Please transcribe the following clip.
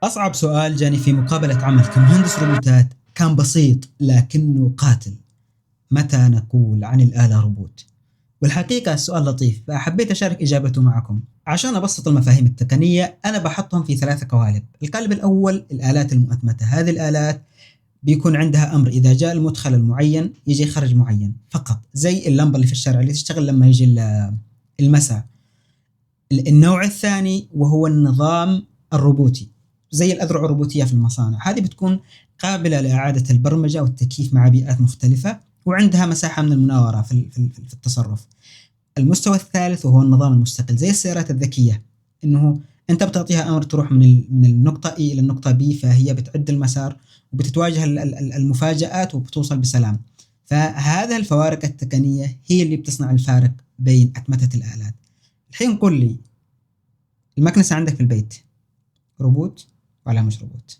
أصعب سؤال جاني في مقابلة عمل كمهندس روبوتات كان بسيط لكنه قاتل. متى نقول عن الآلة روبوت؟ والحقيقة السؤال لطيف فحبيت أشارك إجابته معكم. عشان أبسط المفاهيم التقنية أنا بحطهم في ثلاثة قوالب. القالب الأول الآلات المؤتمتة، هذه الآلات بيكون عندها أمر إذا جاء المدخل المعين يجي خرج معين فقط، زي اللمبة اللي في الشارع اللي تشتغل لما يجي المساء. النوع الثاني وهو النظام الروبوتي، زي الأذرع الروبوتية في المصانع، هذه بتكون قابلة لإعادة البرمجة والتكييف مع بيئات مختلفة وعندها مساحة من المناورة في التصرف. المستوى الثالث وهو النظام المستقل زي السيارات الذكية، إنه أنت بتعطيها أمر تروح من النقطة A إلى النقطة B، فهي بتعد المسار وبتتواجه المفاجآت وبتوصل بسلام. فهذا الفوارق التقنية هي اللي بتصنع الفارق بين أتمتة الآلات. الحين قل لي، المكنسة عندك في البيت روبوت ولا مش روبوت؟